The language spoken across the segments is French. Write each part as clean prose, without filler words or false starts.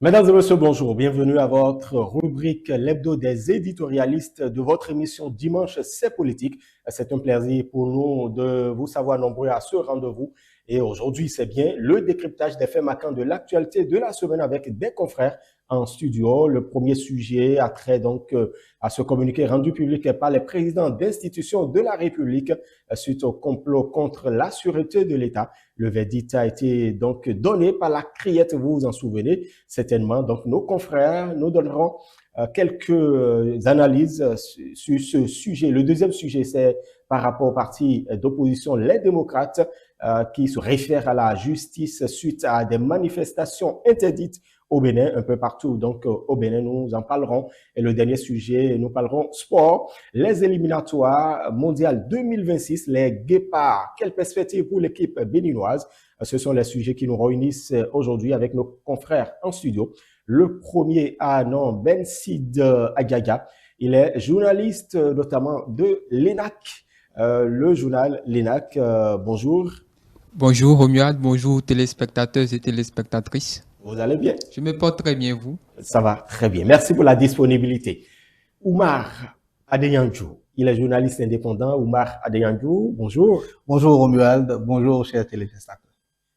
Mesdames et messieurs, bonjour. Bienvenue à votre rubrique l'hebdo des éditorialistes de votre émission Dimanche, c'est politique. C'est un plaisir pour nous de vous savoir nombreux à ce rendez-vous. Et aujourd'hui, c'est bien le décryptage des faits marquants de l'actualité de la semaine avec des confrères en studio. Le premier sujet a trait donc à ce communiqué rendu public par les présidents d'institutions de la République suite au complot contre la sûreté de l'État. Le verdict a été donc donné par la criette, vous vous en souvenez certainement. Donc, nos confrères nous donneront quelques analyses sur ce sujet. Le deuxième sujet, c'est par rapport au parti d'opposition, les démocrates, qui se réfèrent à la justice suite à des manifestations interdites au Bénin, un peu partout. Donc, au Bénin, nous en parlerons. Et le dernier sujet, nous parlerons sport, les éliminatoires mondiales 2026, les Guépards. Quelle perspective pour l'équipe béninoise? Ce sont les sujets qui nous réunissent aujourd'hui avec nos confrères en studio. Le premier a nom Ben Sid Agaga. Il est journaliste notamment de l'ENAC, le journal l'ENAC. Bonjour. Bonjour Romuald, bonjour téléspectateurs et téléspectatrices. Vous allez bien? Je me porte très bien, vous? Ça va très bien. Merci pour la disponibilité. Oumar Adeyanju, il est journaliste indépendant. Oumar Adeyanju, bonjour. Bonjour Romuald, bonjour chers téléspectateurs.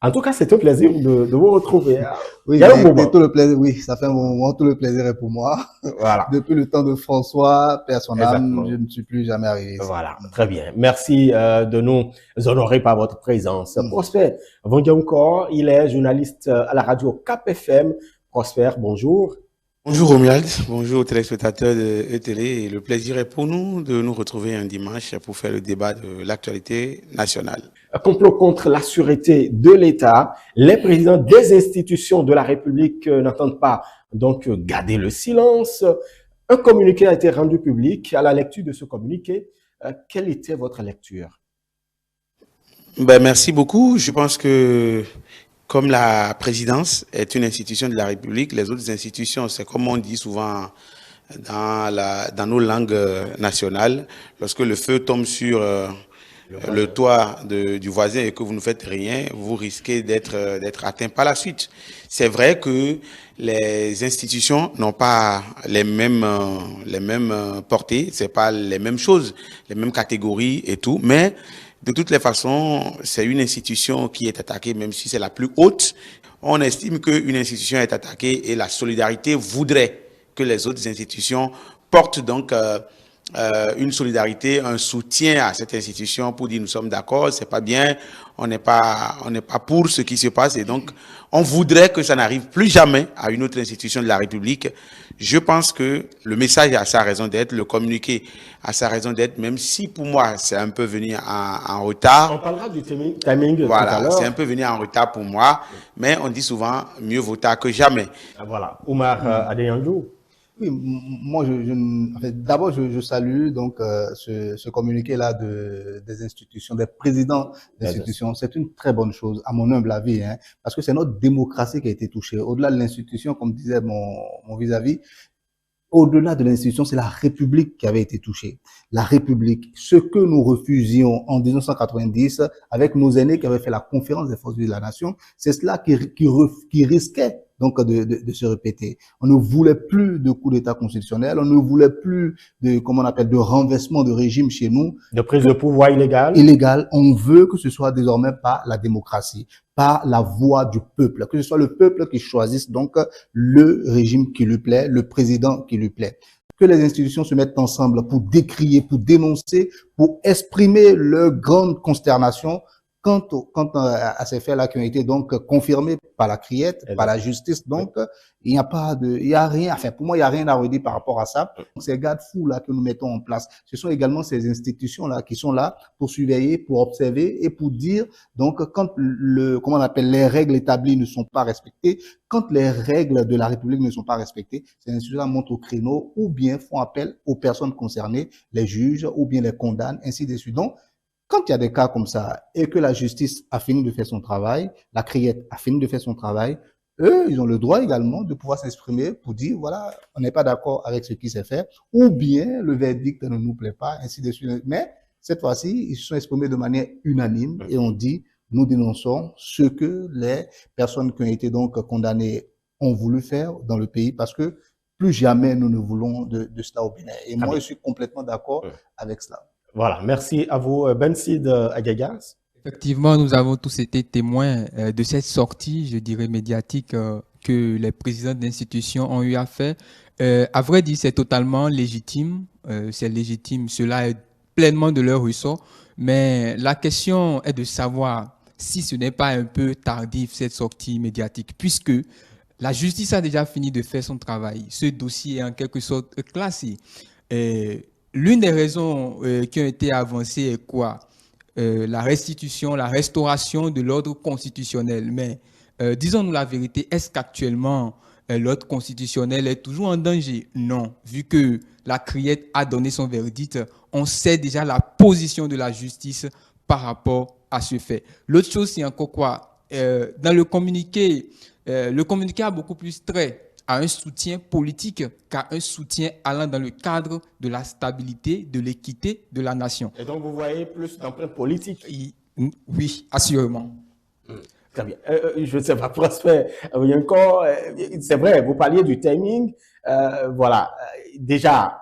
En tout cas, c'est un plaisir de vous retrouver. Oui, il y a un moment. Tout le plaisir, oui, ça fait un moment, tout le plaisir est pour moi. Voilà. Depuis le temps de François, personnellement, Exactement. je ne suis plus jamais arrivé ici. Voilà, très bien. Merci de nous honorer par votre présence. Prosper Vandiankor, il est journaliste à la radio Cap FM. Prosper, bonjour. Bonjour Romuald, bonjour aux téléspectateurs de ETélé. Le plaisir est pour nous de nous retrouver un dimanche pour faire le débat de l'actualité nationale. Complot contre la sûreté de l'État. Les présidents des institutions de la République n'entendent pas donc garder le silence. Un communiqué a été rendu public. À la lecture de ce communiqué, quelle était votre lecture? Merci beaucoup. Je pense que comme la présidence est une institution de la République, les autres institutions, c'est comme on dit souvent dans nos langues nationales, lorsque le feu tombe sur le toit du voisin et que vous ne faites rien, vous risquez d'être atteint par la suite. C'est vrai que les institutions n'ont pas les mêmes portées, c'est pas les mêmes choses, les mêmes catégories et tout, mais de toutes les façons, c'est une institution qui est attaquée, même si c'est la plus haute. On estime qu'une institution est attaquée et la solidarité voudrait que les autres institutions portent donc une solidarité, un soutien à cette institution pour dire nous sommes d'accord, c'est pas bien, on n'est pas pour ce qui se passe et donc on voudrait que ça n'arrive plus jamais à une autre institution de la République. Je pense que le message a sa raison d'être, le communiqué a sa raison d'être, même si pour moi c'est un peu venu en retard. On parlera du timing voilà, tout à l'heure. C'est un peu venu en retard pour moi, mais on dit souvent mieux vaut tard que jamais. Voilà, Oumar Adeyanju. Oui, moi, en fait, d'abord, je salue donc ce communiqué-là des institutions, des présidents d'institutions. C'est une très bonne chose, à mon humble avis, hein, parce que c'est notre démocratie qui a été touchée. Au-delà de l'institution, comme disait mon vis-à-vis, au-delà de l'institution, c'est la République qui avait été touchée. La République, ce que nous refusions en 1990 avec nos aînés qui avaient fait la conférence des forces de la nation, c'est cela qui risquait donc de se répéter. On ne voulait plus de coup d'État constitutionnel, on ne voulait plus de, comment on appelle, de renversement de régime chez nous. De prise de pouvoir illégale. Illégal. On veut que ce soit désormais par la démocratie, par la voix du peuple, que ce soit le peuple qui choisisse donc le régime qui lui plaît, le président qui lui plaît. Que les institutions se mettent ensemble pour décrier, pour dénoncer, pour exprimer leur grande consternation quant à ces faits-là qui ont été donc confirmés par la criette, par la justice. Donc, il y a rien, enfin, pour moi, il n'y a rien à redire par rapport à ça. Ces garde-fous là que nous mettons en place, ce sont également ces institutions-là qui sont là pour surveiller, pour observer et pour dire, donc, quand comment on appelle, les règles établies ne sont pas respectées, quand les règles de la République ne sont pas respectées, ces institutions-là montent au créneau ou bien font appel aux personnes concernées, les juges, ou bien les condamnent, ainsi de suite. Donc, quand il y a des cas comme ça et que la justice a fini de faire son travail, la criette a fini de faire son travail, eux, ils ont le droit également de pouvoir s'exprimer pour dire, voilà, on n'est pas d'accord avec ce qui s'est fait, ou bien le verdict ne nous plaît pas, ainsi de suite. Mais cette fois-ci, ils se sont exprimés de manière unanime et on dit, nous dénonçons ce que les personnes qui ont été donc condamnées ont voulu faire dans le pays parce que plus jamais nous ne voulons de cela au Bénin. Et moi, je suis complètement d'accord avec cela. Voilà, merci à vous, Bensid Agagas. Effectivement, nous avons tous été témoins de cette sortie, je dirais, médiatique que les présidents d'institutions ont eu à faire. À vrai dire, c'est totalement légitime. C'est légitime. Cela est pleinement de leur ressort. Mais la question est de savoir si ce n'est pas un peu tardif, cette sortie médiatique, puisque la justice a déjà fini de faire son travail. Ce dossier est en quelque sorte classé. L'une des raisons qui ont été avancées est quoi? La restitution, la restauration de l'ordre constitutionnel. Mais disons-nous la vérité, est-ce qu'actuellement l'ordre constitutionnel est toujours en danger? Non. Vu que la criette a donné son verdict, on sait déjà la position de la justice par rapport à ce fait. L'autre chose, c'est encore quoi? Dans le communiqué a beaucoup plus trait à un soutien politique qu'à un soutien allant dans le cadre de la stabilité, de l'équité de la nation. Et donc, vous voyez plus d'empreinte politique? Oui, assurément. Très bien. Je ne sais pas, Prosper, c'est vrai, vous parliez du timing. Voilà. Déjà,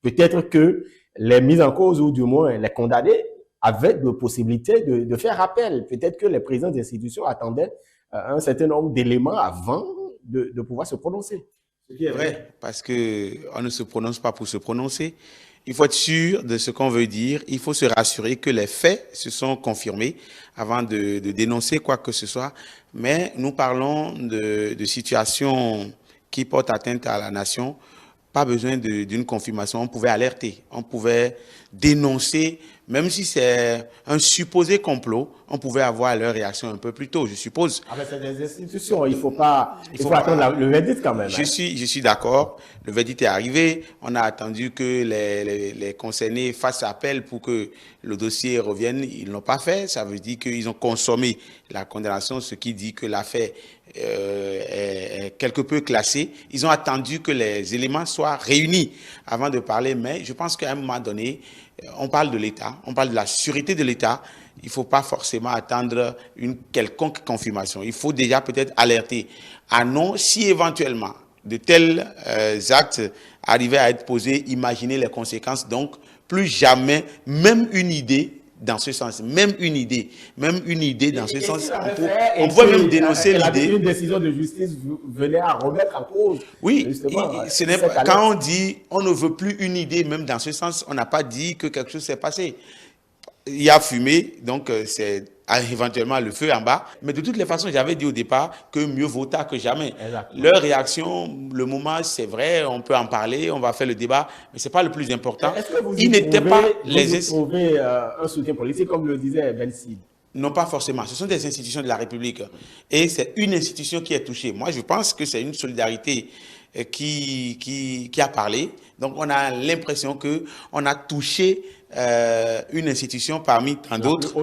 peut-être que les mises en cause, ou du moins les condamnés, avaient de possibilités de faire appel. Peut-être que les présidents d'institutions attendaient un certain nombre d'éléments avant de pouvoir se prononcer. Ce qui est vrai, parce qu'on ne se prononce pas pour se prononcer. Il faut être sûr de ce qu'on veut dire. Il faut se rassurer que les faits se sont confirmés avant de dénoncer quoi que ce soit. Mais nous parlons de situations qui portent atteinte à la nation. Pas besoin d'une confirmation. On pouvait alerter, on pouvait dénoncer, même si c'est un supposé complot, on pouvait avoir leur réaction un peu plus tôt, je suppose. Ah ben c'est des institutions, il faut attendre le verdict quand même. Je suis d'accord, le verdict est arrivé, on a attendu que les concernés fassent appel pour que le dossier revienne, ils ne l'ont pas fait, ça veut dire qu'ils ont consommé la condamnation, ce qui dit que l'affaire est quelque peu classée. Ils ont attendu que les éléments soient réunis avant de parler, mais je pense qu'à un moment donné, on parle de l'État, on parle de la sûreté de l'État. Il ne faut pas forcément attendre une quelconque confirmation. Il faut déjà peut-être alerter. Ah non, si éventuellement de tels actes arrivaient à être posés, imaginez les conséquences. Donc, plus jamais, même une idée dans ce sens, même une idée dans ce sens, on pourrait même dénoncer l'idée. Une décision de justice venait à remettre en cause. Oui, ce n'est pas, quand on dit on ne veut plus une idée, même dans ce sens, on n'a pas dit que quelque chose s'est passé. Il y a fumé, donc c'est éventuellement le feu en bas. Mais de toutes les façons, j'avais dit au départ que mieux vaut tard que jamais. Exactement. Leur réaction, le moment, c'est vrai, on peut en parler, on va faire le débat, mais ce n'est pas le plus important. Est-ce que vous trouvez un soutien politique, comme le disait Bensid? Non, pas forcément. Ce sont des institutions de la République. Et c'est une institution qui est touchée. Moi, je pense que c'est une solidarité qui a parlé. Donc, on a l'impression qu'on a touché une institution parmi tant d'autres.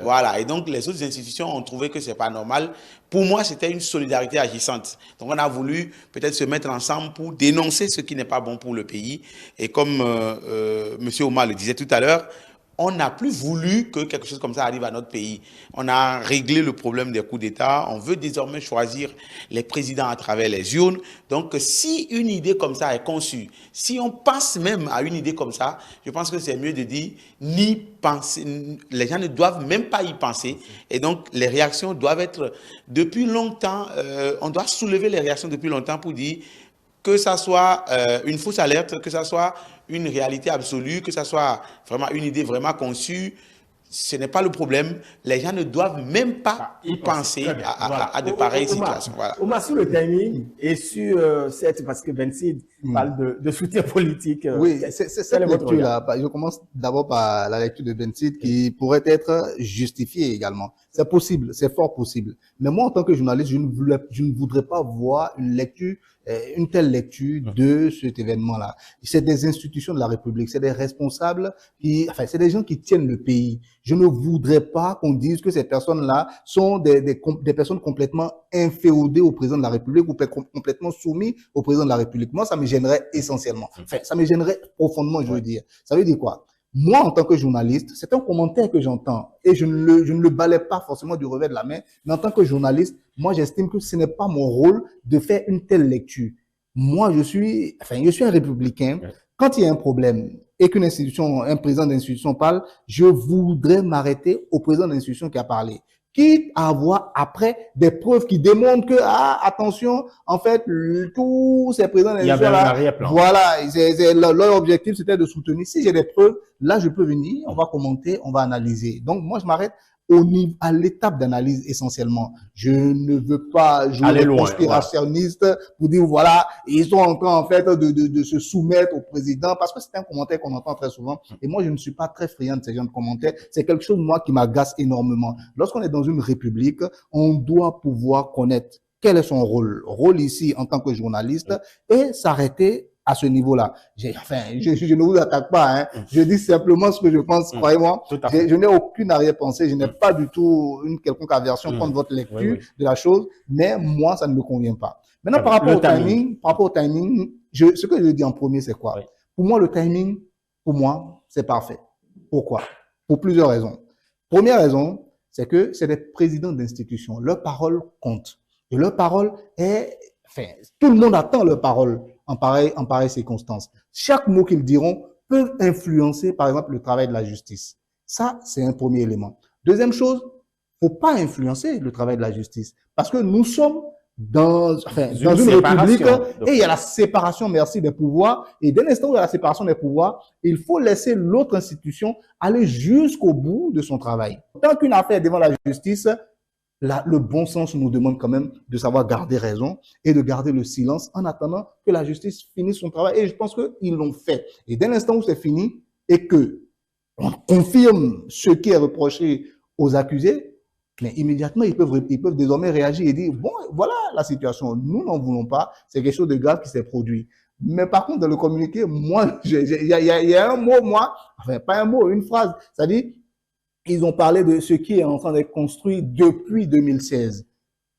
Voilà. Et donc, les autres institutions ont trouvé que c'est pas normal. Pour moi, c'était une solidarité agissante. Donc, on a voulu peut-être se mettre ensemble pour dénoncer ce qui n'est pas bon pour le pays. Et comme M. Omar le disait tout à l'heure, on n'a plus voulu que quelque chose comme ça arrive à notre pays. On a réglé le problème des coups d'État. On veut désormais choisir les présidents à travers les urnes. Donc, si une idée comme ça est conçue, si on pense même à une idée comme ça, je pense que c'est mieux de dire ni penser. Les gens ne doivent même pas y penser. Et donc, les réactions doivent être depuis longtemps. On doit soulever les réactions depuis longtemps pour dire que ça soit une fausse alerte, que ça soit une réalité absolue, que ça soit vraiment une idée vraiment conçue, ce n'est pas le problème. Les gens ne doivent même pas y penser à de pareilles situations. Voilà. Omar, sur le timing et sur parce que Bensid parle de soutien politique. Oui, c'est cette lecture-là. Je commence d'abord par la lecture de Bensid qui pourrait être justifiée également. C'est possible, c'est fort possible. Mais moi, en tant que journaliste, je ne voudrais pas voir une telle lecture de cet événement-là. C'est des institutions de la République, c'est des responsables c'est des gens qui tiennent le pays. Je ne voudrais pas qu'on dise que ces personnes-là sont des personnes complètement inféodées au président de la République ou complètement soumises au président de la République. Moi, ça me gênerait essentiellement. Ça me gênerait profondément, je veux dire. Ça veut dire quoi? Moi, en tant que journaliste, c'est un commentaire que j'entends et je ne le balaie pas forcément du revers de la main, mais en tant que journaliste, moi, j'estime que ce n'est pas mon rôle de faire une telle lecture. Moi, je suis un républicain. Quand il y a un problème et qu'une institution, un président d'institution parle, je voudrais m'arrêter au président d'institution qui a parlé. Quitte à avoir après des preuves qui démontrent que, attention, en fait, tous ces présidents d'institution là, voilà, leur objectif c'était de soutenir. Si j'ai des preuves, là, je peux venir, on va commenter, on va analyser. Donc, moi, je m'arrête à l'étape d'analyse essentiellement. Je ne veux pas jouer le conspirationniste pour dire voilà, ils sont en train en fait de se soumettre au président parce que c'est un commentaire qu'on entend très souvent et moi je ne suis pas très friand de ces genres de commentaires. C'est quelque chose moi qui m'agace énormément. Lorsqu'on est dans une république, on doit pouvoir connaître quel est son rôle ici en tant que journaliste et s'arrêter à ce niveau-là. Je ne vous attaque pas, hein. Je dis simplement ce que je pense, croyez-moi. Je n'ai aucune arrière-pensée, je n'ai pas du tout une quelconque aversion contre votre lecture de la chose, mais moi, ça ne me convient pas. Maintenant, par rapport au timing, ce que je dis en premier, c'est quoi? Pour moi, le timing, c'est parfait. Pourquoi? Pour plusieurs raisons. Première raison, c'est que c'est des présidents d'institutions. Leur parole compte. Et leur parole tout le monde attend leur parole en pareille circonstance. Chaque mot qu'ils diront peut influencer, par exemple, le travail de la justice. Ça, c'est un premier élément. Deuxième chose, faut pas influencer le travail de la justice. Parce que nous sommes dans une république et il y a la séparation, des pouvoirs. Et dès l'instant où il y a la séparation des pouvoirs, il faut laisser l'autre institution aller jusqu'au bout de son travail. Tant qu'une affaire est devant la justice, le bon sens nous demande quand même de savoir garder raison et de garder le silence en attendant que la justice finisse son travail. Et je pense qu'ils l'ont fait. Et dès l'instant où c'est fini et que on confirme ce qui est reproché aux accusés, mais immédiatement, ils peuvent désormais réagir et dire, bon, voilà la situation. Nous n'en voulons pas. C'est quelque chose de grave qui s'est produit. Mais par contre, dans le communiqué, moi, il y a un mot, pas un mot, une phrase. C'est-à-dire, ils ont parlé de ce qui est en train d'être construit depuis 2016.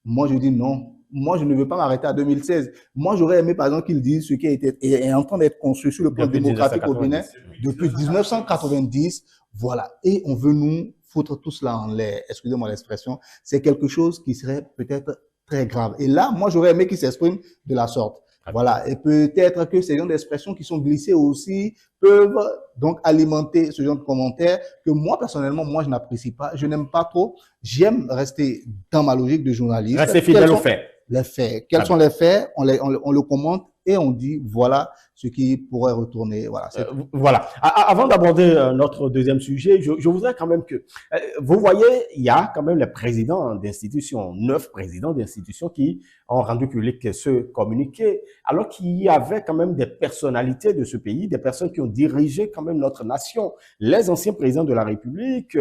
Moi, je dis non. Moi, je ne veux pas m'arrêter à 2016. Moi, j'aurais aimé, par exemple, qu'ils disent ce qui est en train d'être construit sur le plan démocratique au Bénin depuis 1990. Voilà. Et on veut nous foutre tout cela en l'air. Excusez-moi l'expression. C'est quelque chose qui serait peut-être très grave. Et là, moi, j'aurais aimé qu'ils s'expriment de la sorte. Voilà. Et peut-être que ces genres d'expressions qui sont glissées aussi peuvent donc alimenter ce genre de commentaires que moi, personnellement, je n'apprécie pas. Je n'aime pas trop. J'aime rester dans ma logique de journaliste. Rester fidèle aux faits. Les faits. Quels sont les faits? On le commente et on dit voilà ce qui pourrait retourner. Voilà. Voilà. Avant d'aborder notre deuxième sujet, je voudrais quand même que vous voyez, il y a quand même les présidents d'institutions, 9 présidents d'institutions qui ont rendu public ce communiqué, alors qu'il y avait quand même des personnalités de ce pays, des personnes qui ont dirigé quand même notre nation, les anciens présidents de la République,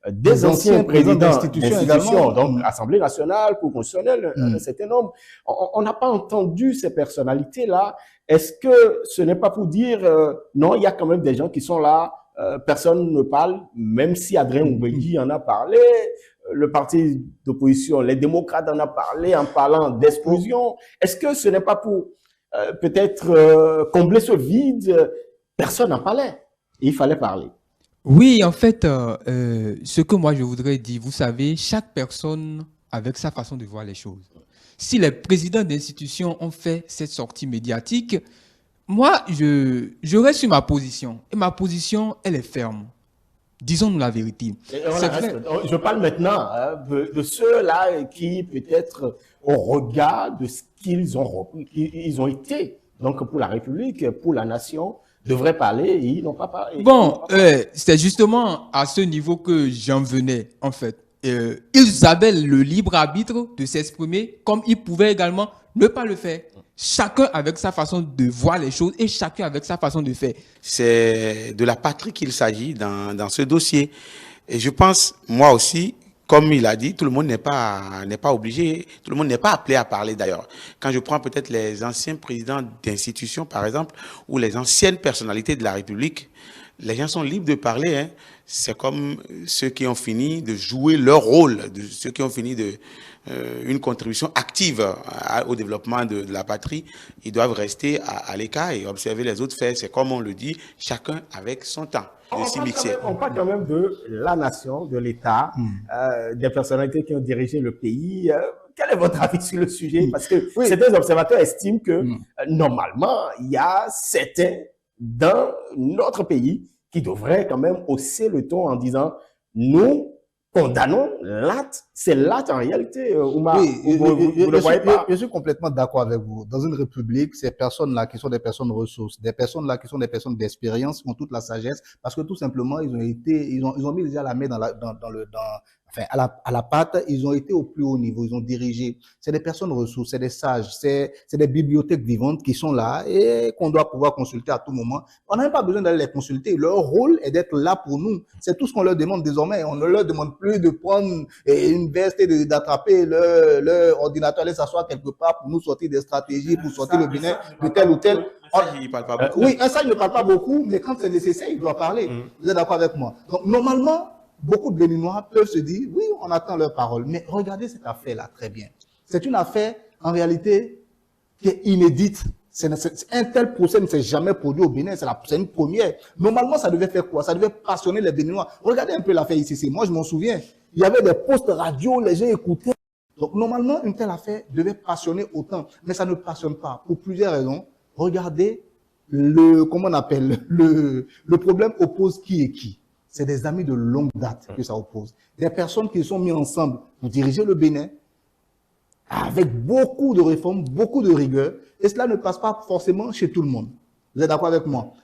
des anciens présidents d'institutions, donc Assemblée nationale, Cour constitutionnelle, un certain nombre. On n'a pas entendu ces personnalités-là. Est-ce que ce n'est pas pour dire non, il y a quand même des gens qui sont là, personne ne parle, même si Adrien Oubegui en a parlé, le parti d'opposition, les démocrates en a parlé en parlant d'exclusion. Est-ce que ce n'est pas pour peut-être combler ce vide? Personne n'en parlait. Et il fallait parler. Oui, en fait, ce que moi je voudrais dire, vous savez, chaque personne avec sa façon de voir les choses. Si les présidents d'institutions ont fait cette sortie médiatique, moi, je reste sur ma position. Et ma position, elle est ferme. Disons-nous la vérité. Je parle maintenant de ceux-là qui, peut-être, au regard de ce qu'ils ont été, donc pour la République, pour la nation, devraient parler et ils n'ont pas parlé. Bon, c'est justement à ce niveau que j'en venais, en fait. Ils avaient le libre arbitre de s'exprimer, comme ils pouvaient également ne pas le faire. Chacun avec sa façon de voir les choses et chacun avec sa façon de faire. C'est de la patrie qu'il s'agit dans ce dossier. Et je pense, moi aussi, comme il a dit, tout le monde n'est pas obligé, tout le monde n'est pas appelé à parler d'ailleurs. Quand je prends peut-être les anciens présidents d'institutions, par exemple, ou les anciennes personnalités de la République, les gens sont libres de parler. Hein. C'est comme ceux qui ont fini de jouer leur rôle, ceux qui ont fini de une contribution active au développement de la patrie. Ils doivent rester à l'écart et observer les autres faire. C'est comme on le dit, chacun avec son temps. On parle quand même de la nation, de l'État, des personnalités qui ont dirigé le pays. Quel est votre avis sur le sujet? Parce que certains observateurs estiment que normalement, il y a certains dans notre pays qui devraient quand même hausser le ton en disant nous condamnons l'acte. C'est l'acte en réalité, Oumar. Vous ne voyez pas? Je suis complètement d'accord avec vous. Dans une république, ces personnes-là qui sont des personnes ressources, des personnes-là qui sont des personnes d'expérience, ont toute la sagesse, parce que tout simplement, ils ont mis déjà la main à la pâte, ils ont été au plus haut niveau, ils ont dirigé. C'est des personnes ressources, c'est des sages, c'est des bibliothèques vivantes qui sont là et qu'on doit pouvoir consulter à tout moment. On n'a même pas besoin d'aller les consulter. Leur rôle est d'être là pour nous. C'est tout ce qu'on leur demande désormais. On ne leur demande plus de prendre une veste et d'attraper leur ordinateur, aller s'asseoir quelque part pour nous sortir des stratégies, pour sortir le Bénin de tel ou tel. Il parle pas beaucoup. Oui, ça, il ne parle pas beaucoup, mais quand c'est nécessaire, il doit parler. Vous êtes d'accord avec moi? Donc, normalement, beaucoup de Béninois peuvent se dire, oui, on attend leur parole. Mais regardez cette affaire-là très bien. C'est une affaire, en réalité, qui est inédite. Un tel procès ne s'est jamais produit au Bénin. C'est une première. Normalement, ça devait faire quoi? Ça devait passionner les Béninois. Regardez un peu l'affaire ICC. Moi, je m'en souviens. Il y avait des postes radio, les gens écoutaient. Donc, normalement, une telle affaire devait passionner autant. Mais ça ne passionne pas. Pour plusieurs raisons. Regardez comment on appelle, le problème oppose qui et qui. C'est des amis de longue date que ça oppose. Des personnes qui se sont mis ensemble pour diriger le Bénin avec beaucoup de réformes, beaucoup de rigueur. Et cela ne passe pas forcément chez tout le monde. Vous êtes d'accord avec moi?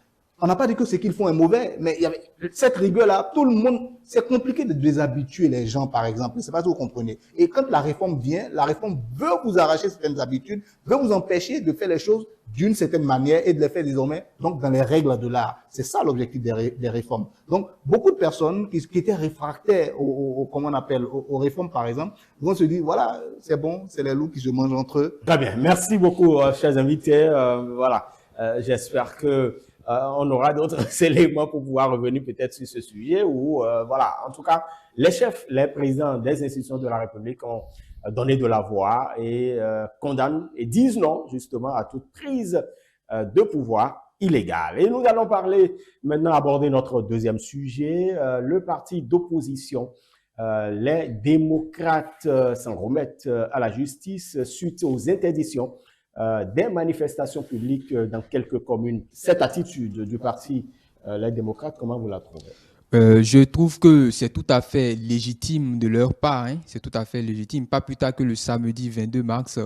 On n'a pas dit que ce qu'ils font est mauvais, mais il y avait cette rigueur-là, tout le monde, c'est compliqué de déshabituer les gens, par exemple. Je ne sais pas si vous comprenez. Et quand la réforme vient, la réforme veut vous arracher certaines habitudes, veut vous empêcher de faire les choses d'une certaine manière et de les faire désormais donc dans les règles de l'art. C'est ça l'objectif des réformes. Donc, beaucoup de personnes qui étaient réfractaires comment on appelle, aux réformes, par exemple, vont se dire, voilà, c'est bon, c'est les loups qui se mangent entre eux. Très bien. Merci beaucoup, chers invités. Voilà. J'espère que on aura d'autres éléments pour pouvoir revenir peut-être sur ce sujet ou voilà. En tout cas, les chefs, les présidents des institutions de la République ont donné de la voix et condamnent et disent non justement à toute prise de pouvoir illégale. Et nous allons parler maintenant, aborder notre deuxième sujet, le parti d'opposition. Les démocrates s'en remettent à la justice suite aux interdictions des manifestations publiques dans quelques communes. Cette attitude du parti Les démocrates, comment vous la trouvez? Je trouve que c'est tout à fait légitime de leur part, hein. C'est tout à fait légitime. Pas plus tard que le samedi 22 mars,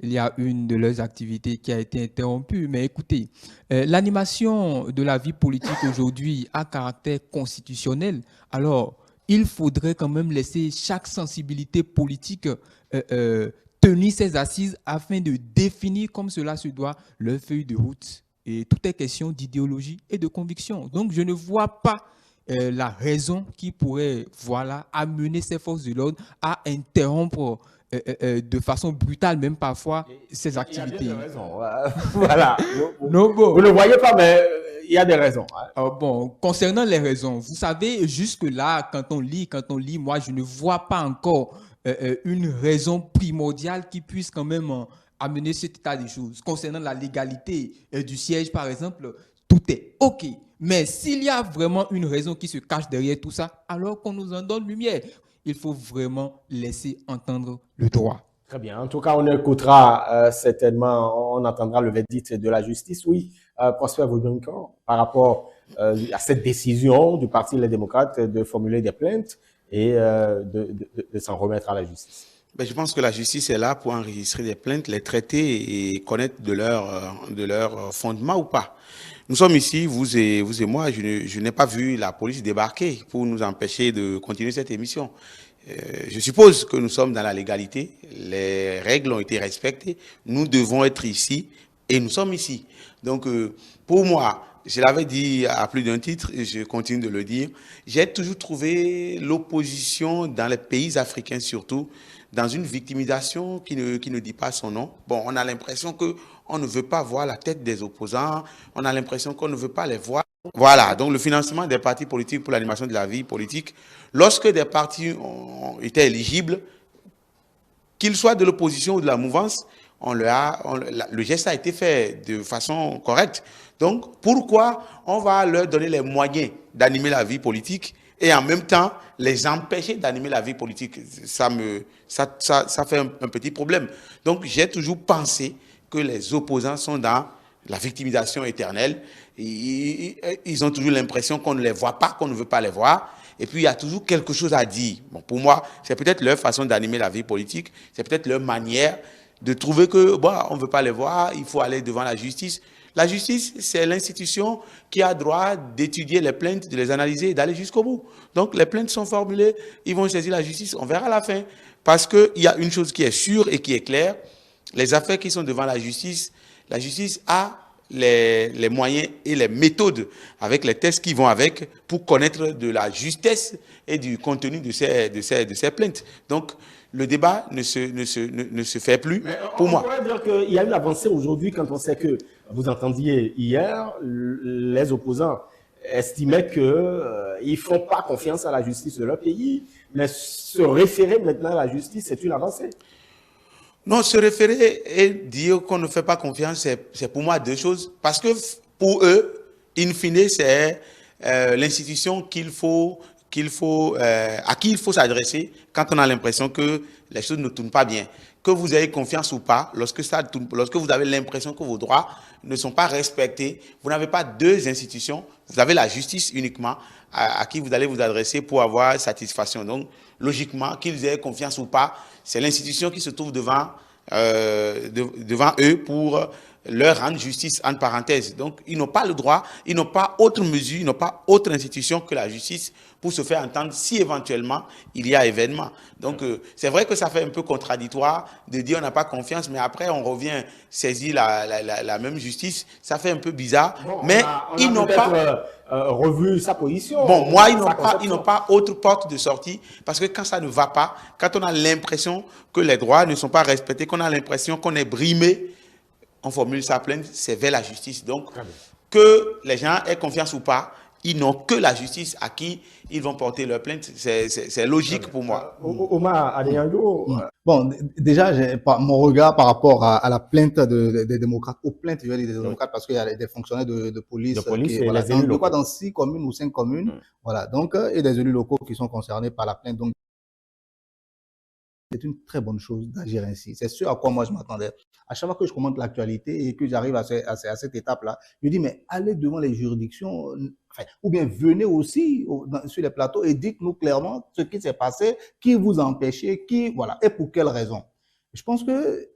il y a une de leurs activités qui a été interrompue. Mais écoutez, l'animation de la vie politique aujourd'hui a caractère constitutionnel. Alors, il faudrait quand même laisser chaque sensibilité politique tenir ses assises afin de définir comme cela se doit leur feuille de route. Et tout est question d'idéologie et de conviction. Donc, je ne vois pas la raison qui pourrait amener ces forces de l'ordre à interrompre de façon brutale, même parfois, ces activités. Il y a des raisons. Voilà. Non, bon. Vous ne le voyez pas, mais il y a des raisons. Bon, concernant les raisons, vous savez, jusque-là, quand on lit, moi, je ne vois pas encore une raison primordiale qui puisse quand même amener cet état des choses. Concernant la légalité du siège, par exemple, tout est OK. Mais s'il y a vraiment une raison qui se cache derrière tout ça, alors qu'on nous en donne lumière. Il faut vraiment laisser entendre le droit. Très bien. En tout cas, on écoutera certainement, on entendra le verdict de la justice. Oui, Prosper Vaudrican, par rapport à cette décision du Parti Les démocrates de formuler des plaintes et de s'en remettre à la justice. Ben, je pense que la justice est là pour enregistrer des plaintes, les traiter et connaître de leur fondement ou pas. Nous sommes ici, vous et moi, je n'ai pas vu la police débarquer pour nous empêcher de continuer cette émission. Je suppose que nous sommes dans la légalité, les règles ont été respectées, nous devons être ici et nous sommes ici. Donc, pour moi, je l'avais dit à plus d'un titre et je continue de le dire, j'ai toujours trouvé l'opposition dans les pays africains surtout, dans une victimisation qui ne dit pas son nom. Bon, on a l'impression qu'on ne veut pas voir la tête des opposants, on a l'impression qu'on ne veut pas les voir. Voilà, donc le financement des partis politiques pour l'animation de la vie politique, lorsque des partis ont été éligibles, qu'ils soient de l'opposition ou de la mouvance, le geste a été fait de façon correcte. Donc, pourquoi on va leur donner les moyens d'animer la vie politique et en même temps les empêcher d'animer la vie politique? Ça fait un petit problème. Donc, j'ai toujours pensé que les opposants sont dans la victimisation éternelle. Ils ont toujours l'impression qu'on ne les voit pas, qu'on ne veut pas les voir. Et puis, il y a toujours quelque chose à dire. Bon, pour moi, c'est peut-être leur façon d'animer la vie politique, c'est peut-être leur manière de trouver que, bon, on ne veut pas les voir, il faut aller devant la justice. La justice, c'est l'institution qui a droit d'étudier les plaintes, de les analyser et d'aller jusqu'au bout. Donc, les plaintes sont formulées, ils vont saisir la justice, on verra à la fin. Parce qu'il y a une chose qui est sûre et qui est claire, les affaires qui sont devant la justice a les moyens et les méthodes avec les tests qui vont avec pour connaître de la justesse et du contenu de ces plaintes. Donc, le débat ne se fait plus pour moi. On pourrait dire qu'il y a une avancée aujourd'hui quand on sait que, vous entendiez hier, les opposants estimaient qu'ils ne font pas confiance à la justice de leur pays, mais se référer maintenant à la justice, c'est une avancée. Non, se référer et dire qu'on ne fait pas confiance, c'est pour moi deux choses. Parce que pour eux, in fine, c'est l'institution à qui il faut s'adresser quand on a l'impression que les choses ne tournent pas bien. Que vous ayez confiance ou pas, lorsque vous avez l'impression que vos droits ne sont pas respectés, vous n'avez pas deux institutions, vous avez la justice uniquement à qui vous allez vous adresser pour avoir satisfaction. Donc, logiquement, qu'ils aient confiance ou pas, c'est l'institution qui se trouve devant eux pour leur rendre justice, entre parenthèses. Donc, ils n'ont pas le droit, ils n'ont pas autre mesure, ils n'ont pas autre institution que la justice pour se faire entendre si éventuellement il y a événement. Donc, c'est vrai que ça fait un peu contradictoire de dire on n'a pas confiance, mais après on revient saisir la même justice. Ça fait un peu bizarre. Bon, mais ils n'ont pas revu sa position. Bon, moi, ils n'ont pas autre porte de sortie parce que quand ça ne va pas, quand on a l'impression que les droits ne sont pas respectés, qu'on a l'impression qu'on est brimé, on formule sa plainte, c'est vers la justice. Donc, que les gens aient confiance ou pas, ils n'ont que la justice à qui ils vont porter leur plainte. C'est logique pour moi. Omar Adeyango. Bon, déjà, mon regard par rapport à la plainte des démocrates, aux plaintes des démocrates, parce qu'il y a des fonctionnaires de police qui, voilà, dans 6 communes ou 5 communes, voilà, donc, et des élus locaux qui sont concernés par la plainte. Donc, c'est une très bonne chose d'agir ainsi. C'est ce à quoi moi je m'attendais. À chaque fois que je commente l'actualité et que j'arrive à cette étape-là, je dis, mais allez devant les juridictions, enfin, ou bien venez aussi sur les plateaux et dites-nous clairement ce qui s'est passé, qui vous a empêché, voilà, et pour quelles raisons. Je pense que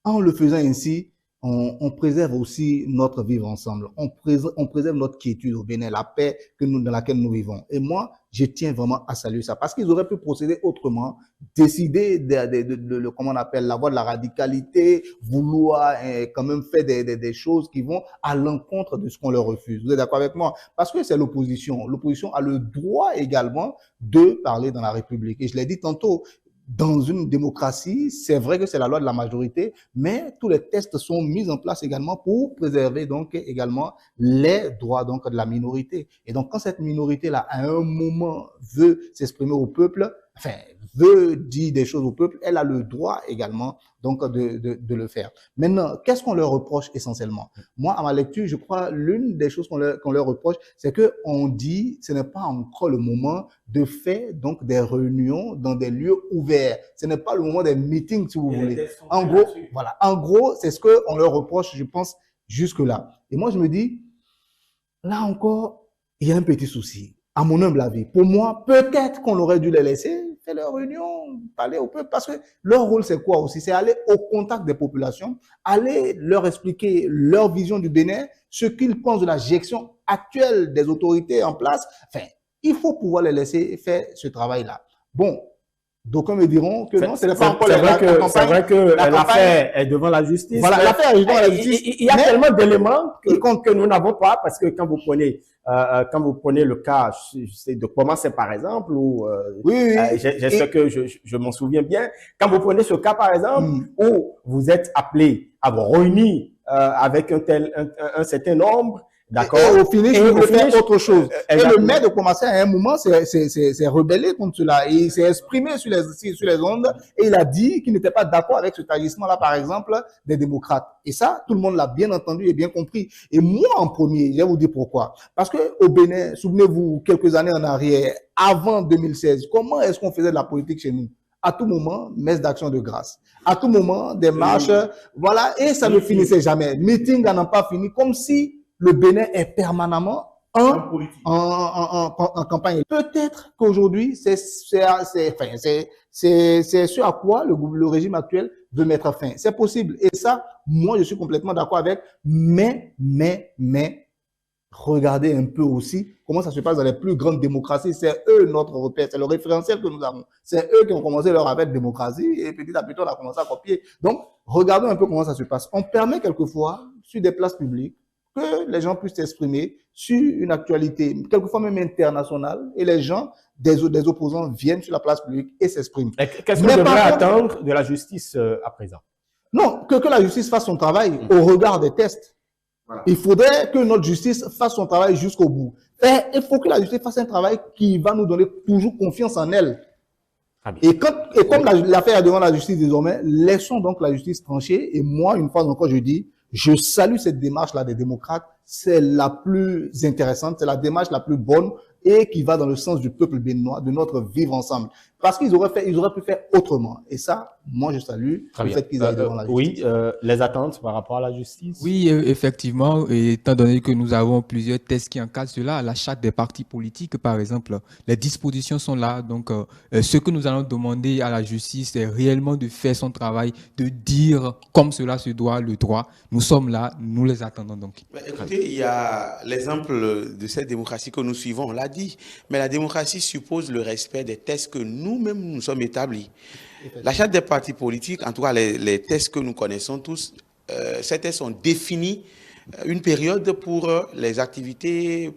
en le faisant ainsi, on préserve aussi notre vivre ensemble. On préserve notre quiétude au Bénin, la paix dans laquelle nous vivons. Et moi, je tiens vraiment à saluer ça parce qu'ils auraient pu procéder autrement, décider comment on appelle, la voie de la radicalité, vouloir quand même faire des choses qui vont à l'encontre de ce qu'on leur refuse. Vous êtes d'accord avec moi? Parce que c'est l'opposition. L'opposition a le droit également de parler dans la République. Et je l'ai dit tantôt, dans une démocratie, c'est vrai que c'est la loi de la majorité, mais tous les tests sont mis en place également pour préserver donc également les droits donc de la minorité. Et donc quand cette minorité-là, à un moment, veut s'exprimer au peuple, enfin, veut dire des choses au peuple, elle a le droit également donc de le faire. Maintenant, qu'est-ce qu'on leur reproche essentiellement? Moi, à ma lecture, je crois l'une des choses qu'on leur reproche, c'est que on dit ce n'est pas encore le moment de faire donc des réunions dans des lieux ouverts. Ce n'est pas le moment des meetings, si vous voulez. En gros, voilà. En gros, c'est ce que on leur reproche, je pense, jusque-là. Et moi, je me dis, là encore, il y a un petit souci. À mon humble avis, pour moi, peut-être qu'on aurait dû les laisser faire leur réunion, parler au peuple, parce que leur rôle, c'est quoi aussi? C'est aller au contact des populations, aller leur expliquer leur vision du Bénin, ce qu'ils pensent de la gestion actuelle des autorités en place. Enfin, il faut pouvoir les laisser faire ce travail-là. Bon, d'aucuns me diront que non, ce n'est pas encore la campagne. C'est vrai que l'affaire est devant la justice. Voilà, l'affaire est devant la justice. Il y a tellement d'éléments que nous n'avons pas, parce que quand vous prenez le cas de comment c'est par exemple, où j'espère que je m'en souviens bien, quand vous prenez ce cas par exemple, où vous êtes appelé à vous réunir avec un certain nombre D'accord. Et au finish, il veut faire autre chose. Et le exactement. maire de commencer à un moment s'est rebellé contre cela. Et il s'est exprimé sur les ondes et il a dit qu'il n'était pas d'accord avec cet agissement-là, par exemple, des démocrates. Et ça, tout le monde l'a bien entendu et bien compris. Et moi, en premier, je vais vous dire pourquoi. Parce que au Bénin, souvenez-vous, quelques années en arrière, avant 2016, comment est-ce qu'on faisait de la politique chez nous? À tout moment, messe d'action de grâce. À tout moment, des marches, voilà, et ça ne finissait jamais. Meeting à n'en pas fini, comme si le Bénin est permanemment en campagne. Peut-être qu'aujourd'hui, c'est ce à quoi le régime actuel veut mettre fin. C'est possible. Et ça, moi, je suis complètement d'accord avec. Mais, regardez un peu aussi comment ça se passe dans les plus grandes démocraties. C'est eux notre repère, c'est le référentiel que nous avons. C'est eux qui ont commencé leur avec démocratie et petit à petit, on a commencé à copier. Donc, regardons un peu comment ça se passe. On permet quelquefois, sur des places publiques, que les gens puissent s'exprimer sur une actualité, quelquefois même internationale, et les gens des opposants viennent sur la place publique et s'expriment. Qu'est-ce qu'on devrait attendre de la justice à présent? Non, que la justice fasse son travail au regard des tests. Voilà. Il faudrait que notre justice fasse son travail jusqu'au bout. Et il faut que la justice fasse un travail qui va nous donner toujours confiance en elle. Et comme l'affaire est devant la justice désormais, laissons donc la justice trancher. Et moi, une fois encore, je dis, je salue cette démarche-là des démocrates. C'est la plus intéressante, c'est la démarche la plus bonne et qui va dans le sens du peuple béninois, de notre vivre ensemble. Parce qu'ils auraient pu faire autrement. Et ça, moi, je salue le fait qu'ils aillent devant la justice. Oui, les attentes par rapport à la justice. Oui, effectivement, et étant donné que nous avons plusieurs textes qui encadrent cela, la charte des partis politiques, par exemple, les dispositions sont là. Donc, ce que nous allons demander à la justice, c'est réellement de faire son travail, de dire comme cela se doit le droit. Nous sommes là, nous les attendons donc. Écoutez, il y a l'exemple de cette démocratie que nous suivons, on l'a dit, mais la démocratie suppose le respect des textes que nous-mêmes nous sommes établis. La charte des partis politiques, en tout cas les textes que nous connaissons tous, ces textes ont défini une période pour les activités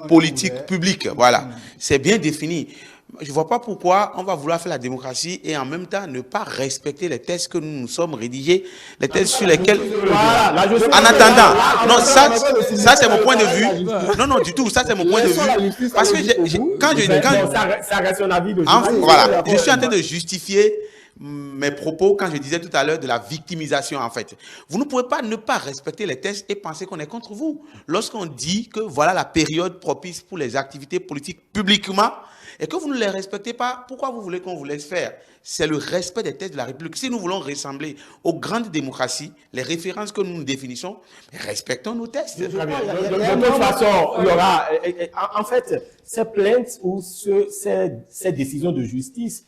politiques publiques. Voilà, c'est bien défini. Je ne vois pas pourquoi on va vouloir faire la démocratie et en même temps ne pas respecter les textes que nous nous sommes rédigés, les textes sur lesquels... Voilà, en attendant, non, ça c'est mon point de vue. Non, du tout, ça c'est mon point de vue. Parce que ça reste un avis de justice. Voilà, je suis en train de justifier mes propos quand je disais tout à l'heure de la victimisation en fait. Vous ne pouvez pas ne pas respecter les textes et penser qu'on est contre vous. Lorsqu'on dit que voilà la période propice pour les activités politiques publiquement, et que vous ne les respectez pas, pourquoi vous voulez qu'on vous laisse faire? C'est le respect des textes de la République. Si nous voulons ressembler aux grandes démocraties, les références que nous définissons, respectons nos textes. De toute façon, il y aura... En fait, ces plaintes ou ces décisions de justice,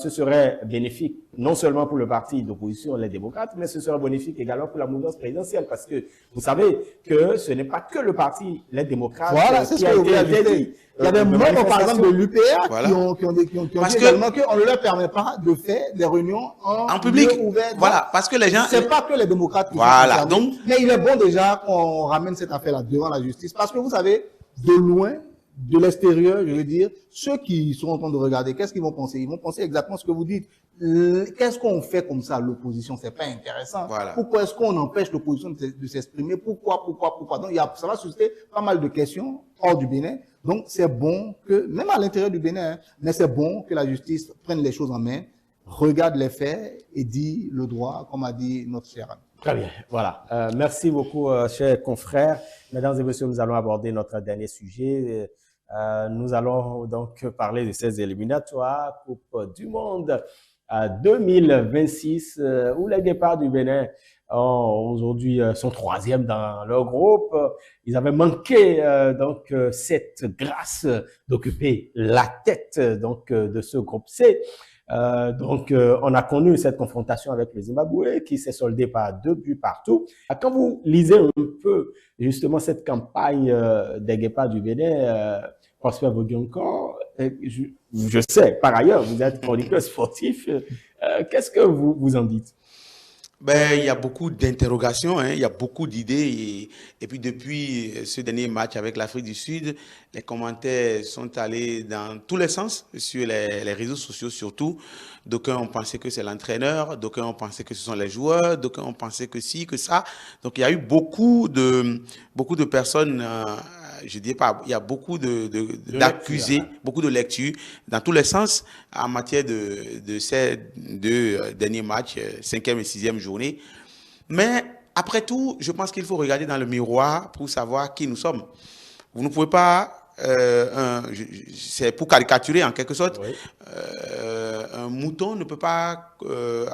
ce serait bénéfique non seulement pour le parti d'opposition, les démocrates, mais ce serait bénéfique également pour la mouvance présidentielle parce que vous savez que ce n'est pas que le parti, les démocrates, qui a été interdit. Il y a des membres, par exemple, de l'UPA qui ont dit également qu'on ne leur permet pas de faire des réunions en public ouvert. Voilà, parce que les gens... C'est pas que les démocrates qui voilà, donc... Mais il est bon déjà qu'on ramène cette affaire-là devant la justice parce que vous savez, de loin, de l'extérieur, je veux dire, ceux qui sont en train de regarder, qu'est-ce qu'ils vont penser? Ils vont penser exactement ce que vous dites. Qu'est-ce qu'on fait comme ça, l'opposition? C'est pas intéressant. Voilà. Pourquoi est-ce qu'on empêche l'opposition de s'exprimer? Pourquoi? Donc, ça va susciter pas mal de questions hors du Bénin. Donc, c'est bon que, même à l'intérieur du Bénin, mais c'est bon que la justice prenne les choses en main, regarde les faits et dit le droit, comme a dit notre cher ami. Très bien, voilà. Merci beaucoup, chers confrères. Mesdames et messieurs, nous allons aborder notre dernier sujet. Nous allons donc parler de ces éliminatoires Coupe du Monde 2026 où les Guépards du Bénin aujourd'hui sont troisième dans leur groupe. Ils avaient manqué donc cette grâce d'occuper la tête donc de ce groupe C. On a connu cette confrontation avec le Zimbabwe qui s'est soldée par 2 buts partout. Quand vous lisez un peu justement cette campagne des Guépards du Bénin, Prosper Voguionkor, je sais, par ailleurs, vous êtes chroniqueur sportif. Qu'est-ce que vous en dites? Ben, il y a beaucoup d'interrogations, hein, il y a beaucoup d'idées. Et puis depuis ce dernier match avec l'Afrique du Sud, les commentaires sont allés dans tous les sens, sur les réseaux sociaux surtout. D'aucuns ont pensé que c'est l'entraîneur, d'aucuns ont pensé que ce sont les joueurs, d'aucuns ont pensé que ci, que ça. Donc il y a eu beaucoup de personnes, je dis pas, il y a beaucoup d'accusés, beaucoup de lectures dans tous les sens en matière de ces deux derniers matchs, 5e et 6e journée. Mais après tout, je pense qu'il faut regarder dans le miroir pour savoir qui nous sommes. Vous ne pouvez pas, c'est pour caricaturer en quelque sorte, Oui. Un mouton ne peut pas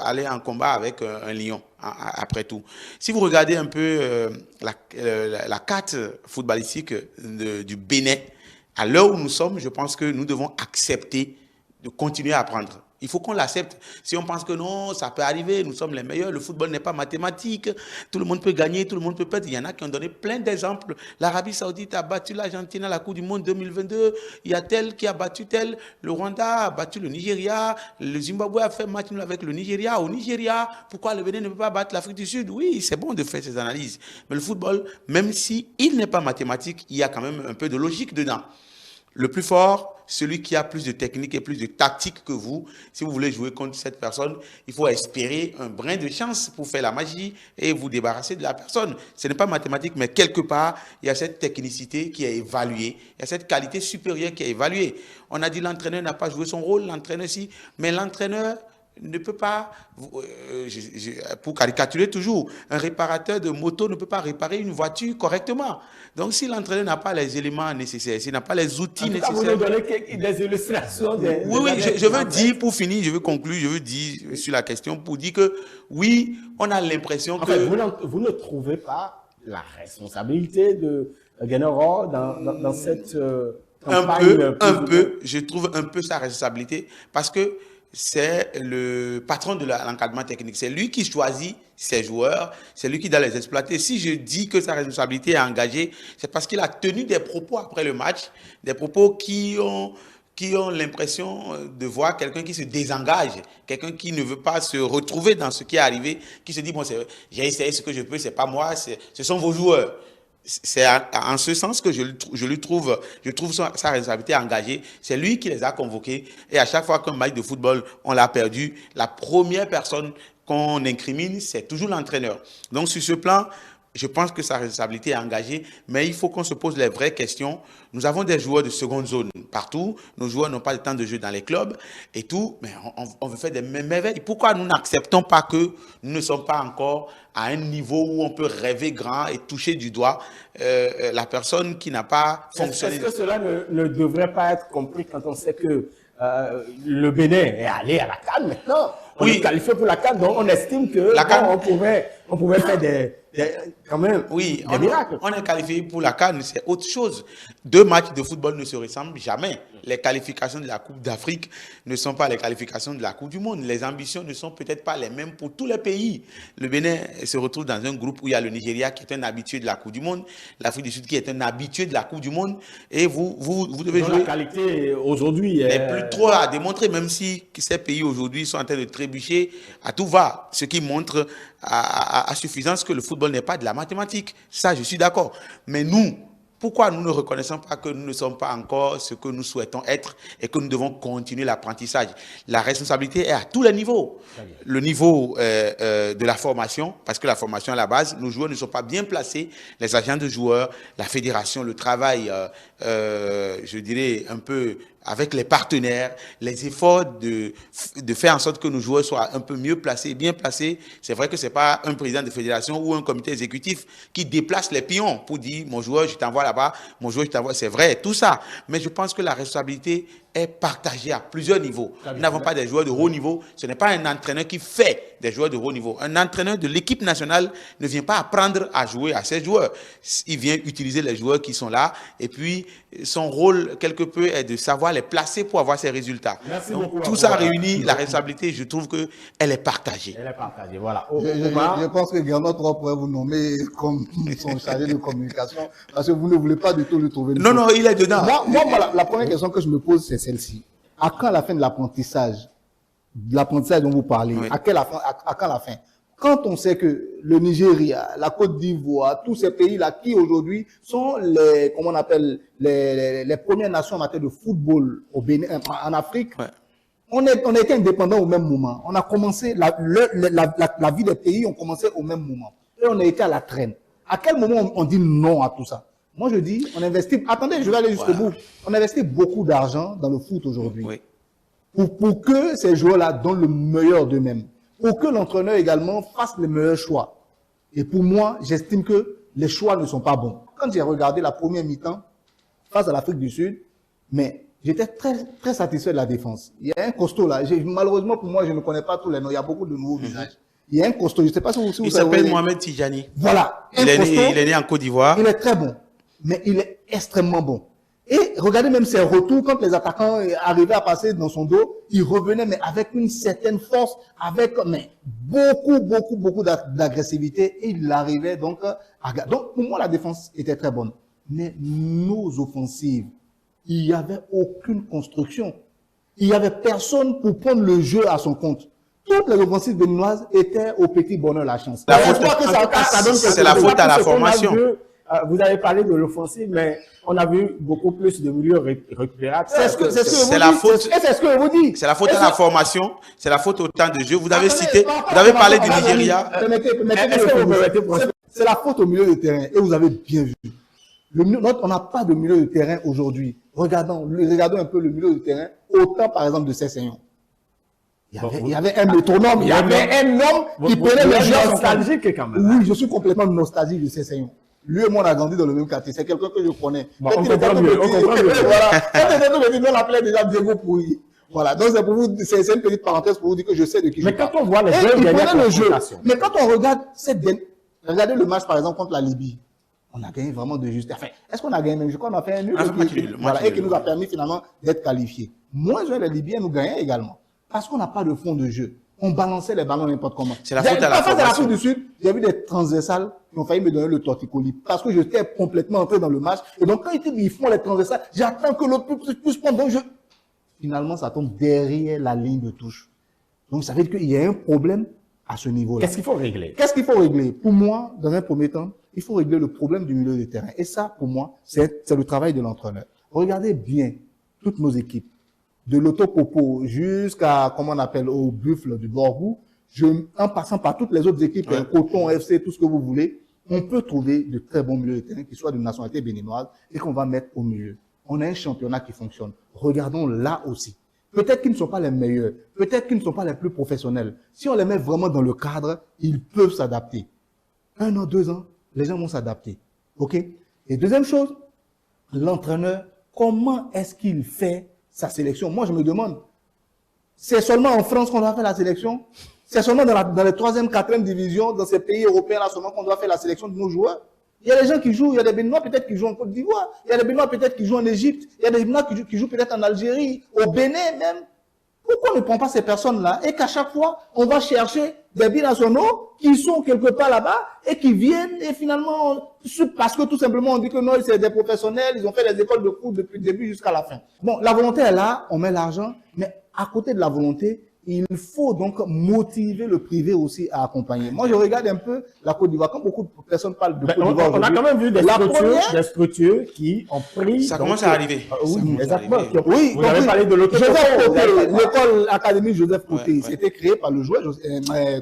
aller en combat avec un lion, après tout. Si vous regardez un peu la carte footballistique du Bénin, à l'heure où nous sommes, je pense que nous devons accepter de continuer à apprendre. Il faut qu'on l'accepte. Si on pense que non, ça peut arriver, nous sommes les meilleurs, le football n'est pas mathématique, tout le monde peut gagner, tout le monde peut perdre. Il y en a qui ont donné plein d'exemples. L'Arabie Saoudite a battu l'Argentine à la Coupe du Monde 2022. Il y a tel qui a battu tel. Le Rwanda a battu le Nigeria. Le Zimbabwe a fait match nul avec le Nigeria. Au Nigeria, pourquoi le Bénin ne peut pas battre l'Afrique du Sud? Oui, c'est bon de faire ces analyses. Mais le football, même si il n'est pas mathématique, il y a quand même un peu de logique dedans. Le plus fort, celui qui a plus de technique et plus de tactique que vous, si vous voulez jouer contre cette personne, il faut espérer un brin de chance pour faire la magie et vous débarrasser de la personne. Ce n'est pas mathématique, mais quelque part, il y a cette technicité qui est évaluée, il y a cette qualité supérieure qui est évaluée. On a dit l'entraîneur n'a pas joué son rôle, l'entraîneur si, mais l'entraîneur ne peut pas, pour caricaturer toujours, un réparateur de moto ne peut pas réparer une voiture correctement. Donc, si l'entraîneur n'a pas les éléments nécessaires, s'il n'a pas les outils nécessaires... Vous nous donnez des illustrations. Oui, je veux dire, pour finir, je veux conclure, je veux dire sur la question, pour dire que, oui, on a l'impression que... Vous ne trouvez pas la responsabilité de Guénero dans cette campagne... Un peu, je trouve un peu sa responsabilité, parce que c'est le patron de l'encadrement technique. C'est lui qui choisit ses joueurs, c'est lui qui doit les exploiter. Si je dis que sa responsabilité est engagée, c'est parce qu'il a tenu des propos après le match, des propos qui ont l'impression de voir quelqu'un qui se désengage, quelqu'un qui ne veut pas se retrouver dans ce qui est arrivé, qui se dit, bon, j'ai essayé ce que je peux, c'est pas moi, ce sont vos joueurs. C'est en ce sens que je trouve sa responsabilité engagée. C'est lui qui les a convoqués. Et à chaque fois qu'un match de football, on l'a perdu, la première personne qu'on incrimine, c'est toujours l'entraîneur. Donc, sur ce plan, je pense que sa responsabilité est engagée, mais il faut qu'on se pose les vraies questions. Nous avons des joueurs de seconde zone partout. Nos joueurs n'ont pas le temps de jouer dans les clubs et tout, mais on veut faire des merveilles. Pourquoi nous n'acceptons pas que nous ne sommes pas encore à un niveau où on peut rêver grand et toucher du doigt la personne qui n'a pas fonctionné? Est-ce que cela ne devrait pas être compris quand on sait que le Bénin est allé à la CAN maintenant? On est qualifié pour la CAN, donc on estime que on pouvait faire quand même des miracles. On est qualifié pour la CAN, c'est autre chose. Deux matchs de football ne se ressemblent jamais. Les qualifications de la Coupe d'Afrique ne sont pas les qualifications de la Coupe du Monde. Les ambitions ne sont peut-être pas les mêmes pour tous les pays. Le Bénin se retrouve dans un groupe où il y a le Nigeria qui est un habitué de la Coupe du Monde, l'Afrique du Sud qui est un habitué de la Coupe du Monde, et vous devez jouer. La qualité aujourd'hui n'est plus trop à démontrer, même si ces pays aujourd'hui sont en train de trébucher à tout va, ce qui montre à suffisance que le football n'est pas de la mathématique. Ça, je suis d'accord. Mais nous, pourquoi nous ne reconnaissons pas que nous ne sommes pas encore ce que nous souhaitons être et que nous devons continuer l'apprentissage? La responsabilité est à tous les niveaux. Le niveau de la formation, parce que la formation à la base, nos joueurs ne sont pas bien placés, les agents de joueurs, la fédération, le travail, je dirais un peu avec les partenaires, les efforts de faire en sorte que nos joueurs soient un peu mieux placés, bien placés. C'est vrai que ce n'est pas un président de fédération ou un comité exécutif qui déplace les pions pour dire « mon joueur, je t'envoie là-bas, mon joueur, je t'envoie ». C'est vrai, tout ça. Mais je pense que la responsabilité est partagée à plusieurs niveaux. Nous n'avons pas des joueurs de haut niveau. Ce n'est pas un entraîneur qui fait des joueurs de haut niveau. Un entraîneur de l'équipe nationale ne vient pas apprendre à jouer à ses joueurs. Il vient utiliser les joueurs qui sont là et puis son rôle, quelque peu, est de savoir les placer pour avoir ses résultats. Donc, tout ça réuni, la responsabilité, je trouve qu'elle est partagée. Elle est partagée, voilà. Je pense que Guénero pourrait vous nommer comme son chargé de communication parce que vous ne voulez pas du tout lui trouver. Non, non, il est dedans. Moi, la première question que je me pose, c'est celle-ci. À quand la fin de l'apprentissage dont vous parlez? Oui. À quand la fin? Quand on sait que le Nigeria, la Côte d'Ivoire, tous ces pays-là qui aujourd'hui sont les, comment on appelle, les premières nations en matière de football au Bénin, en Afrique, on a été indépendants au même moment. On a commencé, la vie des pays ont commencé au même moment. Et on a été à la traîne. À quel moment on dit non à tout ça? Moi, je dis, on investit, attendez, je vais aller jusqu'au bout. On investit beaucoup d'argent dans le foot aujourd'hui. Pour que ces joueurs-là donnent le meilleur d'eux-mêmes. Pour que l'entraîneur également fasse les meilleurs choix. Et pour moi, j'estime que les choix ne sont pas bons. Quand j'ai regardé la première mi-temps face à l'Afrique du Sud, mais j'étais très satisfait de la défense. Il y a un costaud là. Malheureusement pour moi, je ne connais pas tous les noms. Il y a beaucoup de nouveaux visages. Il y a un costaud. Je ne sais pas si vous Il s'appelle Mohamed Tijani. Voilà. Il est né en Côte d'Ivoire. Il est très bon. Mais il est extrêmement bon. Et regardez même ses retours quand les attaquants arrivaient à passer dans son dos, il revenait mais avec une certaine force, avec beaucoup d'agressivité. Et il arrivait donc à... Donc pour moi la défense était très bonne. Mais nos offensives, il n'y avait aucune construction. Il n'y avait personne pour prendre le jeu à son compte. Toutes les offensives béninoises étaient au petit bonheur la chance. C'est la faute à la formation. Vous avez parlé de l'offensive, mais on a vu beaucoup plus de milieux récupérateurs. C'est la faute. C'est ce que je vous dis. C'est la faute à la formation. C'est la faute au temps de jeu. Vous avez cité, vous avez parlé du Nigeria. C'est la faute au milieu de terrain. Et vous avez bien vu. On n'a pas de milieu de terrain aujourd'hui. Regardons un peu le milieu de terrain. Autant, par exemple, de Cessignon. Il y avait un métronome, il y avait un homme qui prenait le jeu nostalgique quand même. Oui, je suis complètement nostalgique de Cessignon. Lui et moi, on a grandi dans le même quartier. C'est quelqu'un que je connais. Bon, on comprend mieux. Voilà. Quand il était tout petit, on l'appelait déjà Diego Pouilly. Voilà. Donc, c'est pour vous, c'est une petite parenthèse pour vous dire que je sais de qui je parle. Mais quand on voit les jeux, il prenait le jeu. Mais quand on regarde regardez le match, par exemple, contre la Libye. On a gagné vraiment de justesse. Enfin, est-ce qu'on a gagné même? Je crois qu'on a fait un nul. Voilà. Et qui nous a permis finalement d'être qualifiés. Moi, les Libyens nous gagnaient également. Parce qu'on n'a pas de fond de jeu. On balançait les ballons n'importe comment. C'est la faute à la formation. L'Afrique du Sud, j'ai vu des transversales qui ont failli me donner le torticolis parce que j'étais complètement entré dans le match. Et donc, quand ils font les transversales, j'attends que l'autre puisse prendre. Donc, finalement, ça tombe derrière la ligne de touche. Donc, ça veut dire qu'il y a un problème à ce niveau-là. Qu'est-ce qu'il faut régler? Qu'est-ce qu'il faut régler? Pour moi, dans un premier temps, il faut régler le problème du milieu de terrain. Et ça, pour moi, c'est le travail de l'entraîneur. Regardez bien toutes nos équipes. De l'Autopopo jusqu'à, comment on appelle, au Buffle du Borgou, en passant par toutes les autres équipes, Coton, FC, tout ce que vous voulez, on peut trouver de très bons milieux de terrain qui soient de nationalité béninoise et qu'on va mettre au milieu. On a un championnat qui fonctionne. Regardons là aussi. Peut-être qu'ils ne sont pas les meilleurs, peut-être qu'ils ne sont pas les plus professionnels. Si on les met vraiment dans le cadre, ils peuvent s'adapter. 1 an, 2 ans, les gens vont s'adapter. OK? Et deuxième chose, l'entraîneur, comment est-ce qu'il fait sa sélection? Moi, je me demande, c'est seulement en France qu'on doit faire la sélection? C'est seulement dans les 3e, 4e divisions, dans ces pays européens là seulement qu'on doit faire la sélection de nos joueurs? Il y a des gens qui jouent, il y a des Béninois peut-être qui jouent en Côte d'Ivoire, il y a des Béninois peut-être qui jouent en Égypte, il y a des Béninois qui jouent peut-être en Algérie, au Bénin même. Pourquoi on ne prend pas ces personnes-là et qu'à chaque fois, on va chercher des binationaux qui sont quelque part là-bas et qui viennent et finalement, parce que tout simplement on dit que non, c'est des professionnels, ils ont fait les écoles de foot depuis le début jusqu'à la fin. Bon, la volonté est là, on met l'argent, mais à côté de la volonté, il faut donc motiver le privé aussi à accompagner. Moi, je regarde un peu la Côte d'Ivoire. Quand beaucoup de personnes parlent de Côte d'Ivoire, on a quand même vu des structures qui ont pris... Ça commence à arriver. Oui, exactement. Oui, vous avez parlé de Joseph Poté, l'école académique Joseph Poté. C'était créé par le joueur,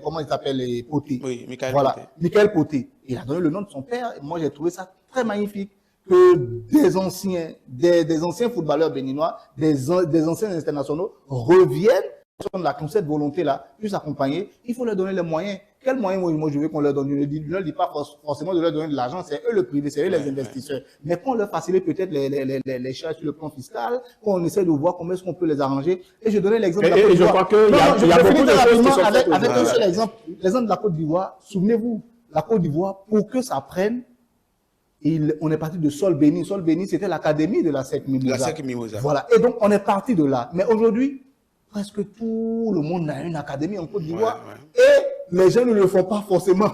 comment il s'appelle, Poté. Oui, Michael Voilà, Poté. Michael Poté. Il a donné le nom de son père. Et moi, j'ai trouvé ça très magnifique que des anciens footballeurs béninois, des anciens internationaux reviennent comme cette volonté-là, puisse accompagner. Il faut leur donner les moyens. Quels moyens moi je veux qu'on leur donne? Je ne leur dis pas forcément de leur donner de l'argent, c'est eux le privé, c'est eux les investisseurs. Mais qu'on leur facilite peut-être les charges sur le plan fiscal, qu'on essaie de voir comment est-ce qu'on peut les arranger. Et je donnais l'exemple de la Côte d'Ivoire. Je crois qu'il y a beaucoup de choses qui sont faites avec un seul exemple. L'exemple de la Côte d'Ivoire, souvenez-vous, la Côte d'Ivoire, pour que ça prenne, on est parti de Sol Béni. Sol Béni, c'était l'académie de la SEC Mimosa. La SEC Mimosa. Voilà. Et donc, on est parti de là. Mais aujourd'hui, presque tout le monde a une académie en Côte d'Ivoire. Et les gens ne le font pas forcément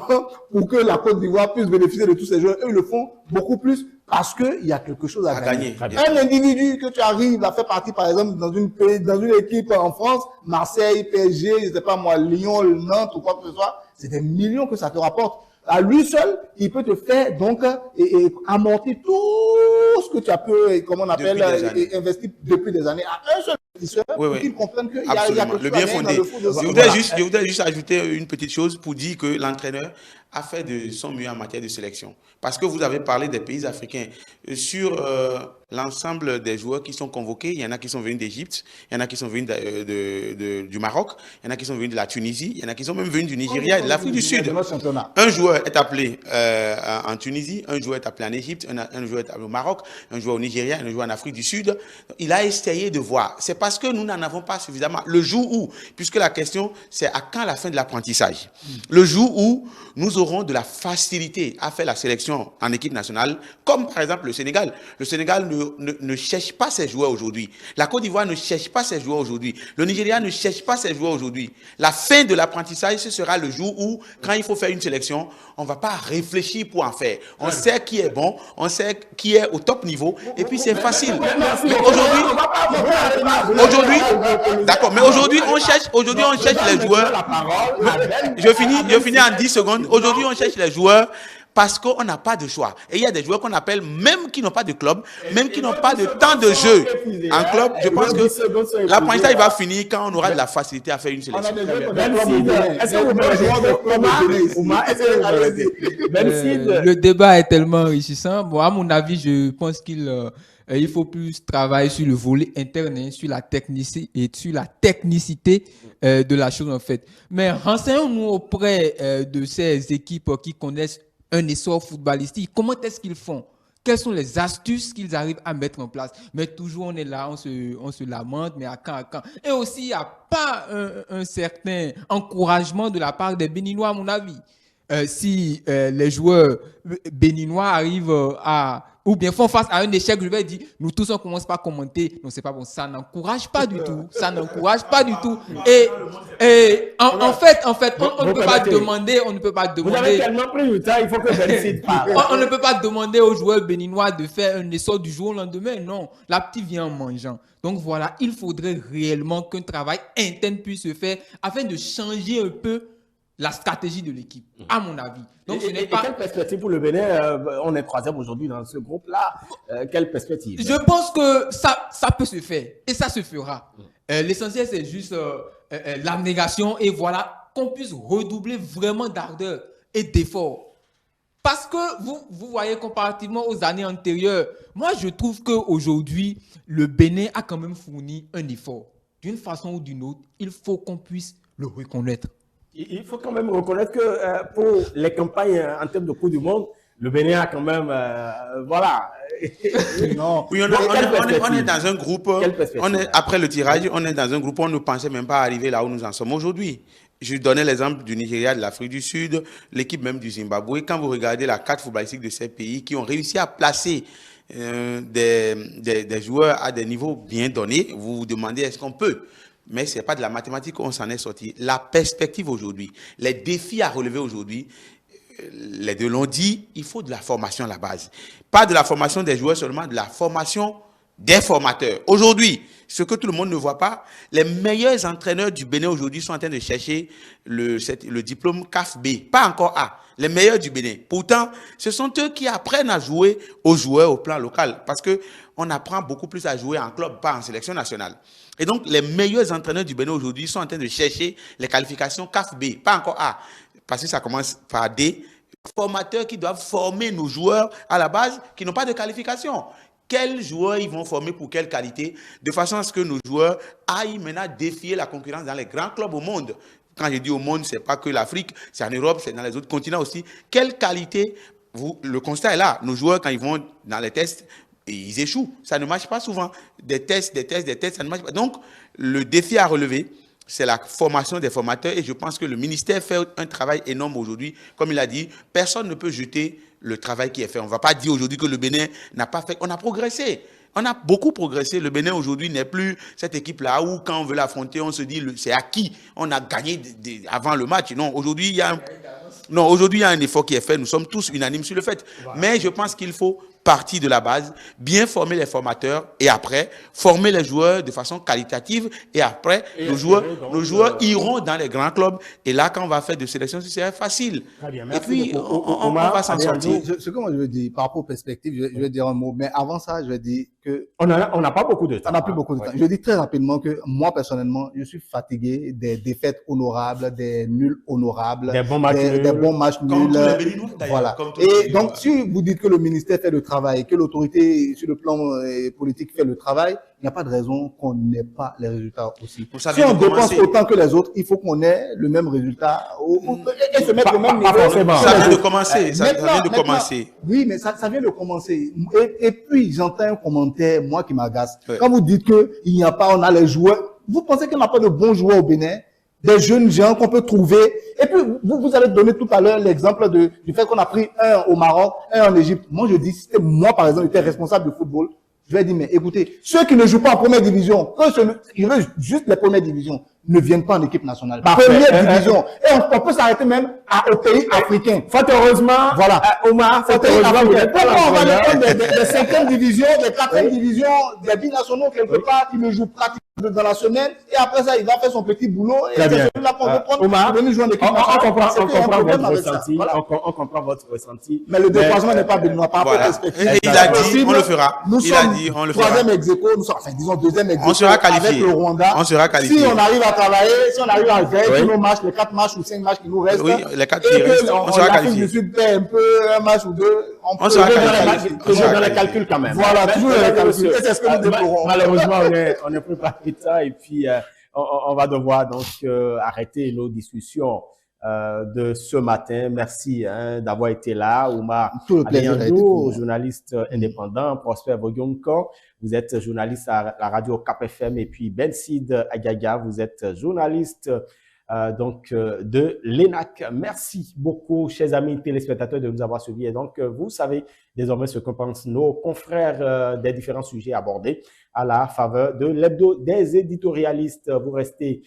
pour que la Côte d'Ivoire puisse bénéficier de tous ces joueurs. Eux, ils le font beaucoup plus parce qu'il y a quelque chose à gagner. gagner. Un individu que tu arrives à faire partie, par exemple, dans une équipe en France, Marseille, PSG, je ne sais pas moi, Lyon, Nantes ou quoi que ce soit, c'est des millions que ça te rapporte. À lui seul, il peut te faire donc et amortir tout ce que tu as pu, comment on appelle, investir depuis des années à un seul investisseur pour qu'il comprenne qu'il y a quelque chose le bien à gagner fondé. dans le foot. Je voudrais juste ajouter une petite chose pour dire que l'entraîneur a fait de son mieux en matière de sélection. Parce que vous avez parlé des pays africains. Sur l'ensemble des joueurs qui sont convoqués, il y en a qui sont venus d'Égypte, il y en a qui sont venus du Maroc, il y en a qui sont venus de la Tunisie, il y en a qui sont même venus du Nigeria et de l'Afrique du Sud. Un joueur est appelé en Tunisie, un joueur est appelé en Égypte, un joueur est appelé au Maroc, un joueur au Nigeria, un joueur en Afrique du Sud. Il a essayé de voir. C'est parce que nous n'en avons pas suffisamment. Le jour où, puisque la question, c'est à quand la fin de l'apprentissage. Le jour où nous aurons de la facilité à faire la sélection en équipe nationale, comme par exemple le Sénégal. Le Sénégal ne cherche pas ses joueurs aujourd'hui. La Côte d'Ivoire ne cherche pas ses joueurs aujourd'hui. Le Nigeria ne cherche pas ses joueurs aujourd'hui. La fin de l'apprentissage, ce sera le jour où, quand il faut faire une sélection, on ne va pas réfléchir pour en faire. On sait qui est bon, on sait qui est au top niveau, et puis c'est facile. Mais aujourd'hui, d'accord, mais aujourd'hui, on cherche les joueurs. Je finis en 10 secondes. Aujourd'hui, on cherche les joueurs parce qu'on n'a pas de choix. Et il y a des joueurs qu'on appelle, même qui n'ont pas de club, même qui n'ont pas de temps de jeu en club. Je pense que l'apprentissage va finir quand on aura de la facilité à faire une sélection. Le débat est tellement enrichissant. Bon, à mon avis, je pense qu'il faut plus travailler sur le volet interne, sur la technicité et sur la technicité de la chose en fait. Mais renseignons-nous auprès de ces équipes qui connaissent un essor footballistique. Comment est-ce qu'ils font? Quelles sont les astuces qu'ils arrivent à mettre en place? Mais toujours on est là, on se lamente, mais à quand? Et aussi, il n'y a pas un certain encouragement de la part des Béninois, à mon avis. Si les joueurs béninois arrivent ou bien font face à un échec, je vais dire, nous tous on commence par commenter, non c'est pas bon, ça n'encourage pas du tout, et en fait, on ne peut pas demander, Vous avez tellement pris le temps, il faut que Benside parle. On ne peut pas demander aux joueurs béninois de faire un essor du jour au lendemain, non, la petite vient en mangeant. Donc voilà, il faudrait réellement qu'un travail interne puisse se faire afin de changer un peu la stratégie de l'équipe, à mon avis. Donc, et quelle perspective pour le Bénin? On est troisième aujourd'hui dans ce groupe-là. Quelle perspective? Je pense que ça peut se faire et ça se fera. L'essentiel, c'est juste l'abnégation et voilà, qu'on puisse redoubler vraiment d'ardeur et d'effort. Parce que vous voyez, comparativement aux années antérieures, moi, je trouve qu'aujourd'hui, le Bénin a quand même fourni un effort. D'une façon ou d'une autre, il faut qu'on puisse le reconnaître. Il faut quand même reconnaître que pour les campagnes en termes de Coupe du Monde, le Bénin a quand même, voilà. Non. Oui, on est dans un groupe, après le tirage, on est dans un groupe, on ne pensait même pas arriver là où nous en sommes aujourd'hui. Je donnais l'exemple du Nigeria, de l'Afrique du Sud, l'équipe même du Zimbabwe. Quand vous regardez la carte footballistique de ces pays qui ont réussi à placer des joueurs à des niveaux bien donnés, vous vous demandez est-ce qu'on peut? Mais ce n'est pas de la mathématique qu'on s'en est sorti. La perspective aujourd'hui, les défis à relever aujourd'hui, les deux l'ont dit, il faut de la formation à la base. Pas de la formation des joueurs seulement, de la formation des formateurs. Aujourd'hui, ce que tout le monde ne voit pas, les meilleurs entraîneurs du Bénin aujourd'hui sont en train de chercher le diplôme CAF B, pas encore A. Les meilleurs du Bénin. Pourtant, ce sont eux qui apprennent à jouer aux joueurs au plan local. Parce qu'on apprend beaucoup plus à jouer en club, pas en sélection nationale. Et donc, les meilleurs entraîneurs du Bénin aujourd'hui sont en train de chercher les qualifications CAF B, pas encore A. Parce que ça commence par D. Formateurs qui doivent former nos joueurs à la base qui n'ont pas de qualification. Quels joueurs ils vont former pour quelle qualité, de façon à ce que nos joueurs aillent maintenant défier la concurrence dans les grands clubs au monde. Quand je dis au monde, ce n'est pas que l'Afrique, c'est en Europe, c'est dans les autres continents aussi. Quelle qualité, le constat est là. Nos joueurs, quand ils vont dans les tests, ils échouent. Ça ne marche pas souvent. Des tests, ça ne marche pas. Donc, le défi à relever, c'est la formation des formateurs. Et je pense que le ministère fait un travail énorme aujourd'hui. Comme il a dit, personne ne peut jeter le travail qui est fait. On ne va pas dire aujourd'hui que le Bénin n'a pas fait. On a progressé. On a beaucoup progressé. Le Bénin aujourd'hui n'est plus cette équipe-là où quand on veut l'affronter, on se dit c'est acquis. On a gagné avant le match. Non, aujourd'hui, il y a un effort qui est fait. Nous sommes tous unanimes sur le fait. Mais je pense qu'il faut partir de la base, bien former les formateurs et après, former les joueurs de façon qualitative et après, nos joueurs iront dans les grands clubs et là, quand on va faire de sélection, c'est facile. Bien, et puis, on va s'en sortir. Ce que moi je veux dire, par rapport aux perspectives, je vais dire un mot, mais avant ça, je vais dire que... On n'a pas beaucoup de temps. On n'a plus beaucoup de temps. Je dis très rapidement que moi, personnellement, je suis fatigué des défaites honorables, des nuls honorables, des bons matchs nuls. Voilà. Et donc, si vous dites que le ministère fait le travail, que l'autorité sur le plan politique fait le travail, il n'y a pas de raison qu'on n'ait pas les résultats aussi. Si on dépense autant que les autres, il faut qu'on ait le même résultat et se mettre au même niveau. Ça vient de commencer. Ça vient de commencer. Oui, mais ça vient de commencer. Et puis, j'entends un commentaire, moi, qui m'agace. Ouais. Quand vous dites qu'il n'y a pas, on a les joueurs, vous pensez qu'il n'y a pas de bons joueurs au Bénin? Des jeunes gens qu'on peut trouver. Et puis, vous avez donné tout à l'heure l'exemple du fait qu'on a pris un au Maroc, un en Égypte. Moi, je dis, si c'était moi, par exemple, j'étais responsable de football, je vais dire, mais écoutez, ceux qui ne jouent pas en première division, ils veulent juste les premières divisions, ne viennent pas en équipe nationale. Première division. Et on peut s'arrêter même aux pays africains. Fort heureusement, voilà. Omar, fort heureusement, on va les prendre des 5e divisions, des 4e divisions, des binationaux quelque part, qui ne jouent pratiquement dans la semaine, et après ça, il va faire son petit boulot, et c'est celui-là qu'on veut prendre Omar, pour venir jouer en équipe nationale. On comprend votre ressenti. Mais le découragement n'est pas béninois par rapport aux perspectives. Il a dit, on le fera. Il a dit, on le fera. Troisième ex-aequo, nous sommes, enfin, disons, deuxième ex-aequo. On sera qualifié. Avec le Rwanda. On sera qualifié. Si on arrive à travailler, si on arrive à gagner tous nos matchs, les 4 matchs ou 5 matchs qui nous restent. Oui, les 4 qui restent, on sera qualifié. Si on fait un peu, un match ou deux, on sera qualifié. Toujours dans les calculs quand même. Voilà, toujours dans les calculs. Et c'est ce que nous déplorons. Malheureusement, on n'est plus pas de ça, et puis, on va devoir donc arrêter nos discussions de ce matin. Merci d'avoir été là. Oumar Aliandou, journaliste indépendant. Prosper Vogyonko, vous êtes journaliste à la radio Cap FM. Et puis Ben Sid Agaga, vous êtes journaliste de l'ENAC. Merci beaucoup, chers amis téléspectateurs, de nous avoir suivis. Et donc, vous savez désormais ce que pensent nos confrères des différents sujets abordés à la faveur de l'hebdo des éditorialistes. Vous restez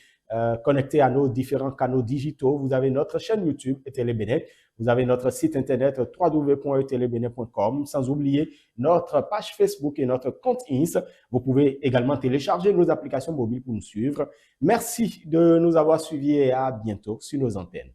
connectés à nos différents canaux digitaux. Vous avez notre chaîne YouTube Télé Bénin. Vous avez notre site internet www.telebenin.com. Sans oublier notre page Facebook et notre compte Insta. Vous pouvez également télécharger nos applications mobiles pour nous suivre. Merci de nous avoir suivis et à bientôt sur nos antennes.